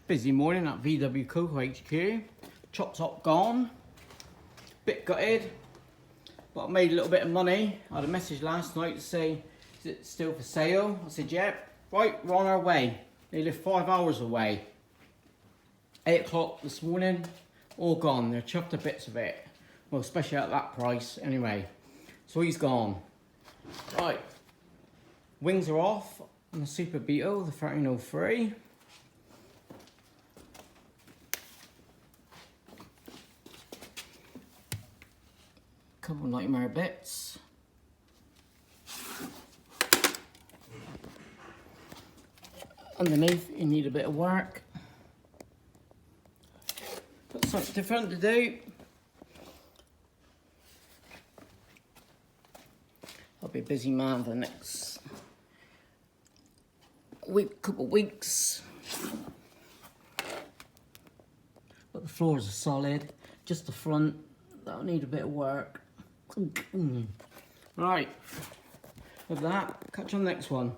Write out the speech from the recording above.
Busy morning at VW Coco HQ. Chop top gone. Bit gutted. But I made a little bit of money. I had a message last night to say, is it still for sale? I said, yeah. Right, we're on our way. They live 5 hours away. 8 o'clock this morning. All gone. They're chopped to bits of it. Well, especially at that price. Anyway. So he's gone. Right. Wings are off on the Super Beetle, the 1303. Couple nightmare bits. Underneath you need a bit of work. Got something different to do. I'll be a busy man for the next couple of weeks. But the floors are solid. Just the front, that'll need a bit of work. Right, with that, catch you on the next one.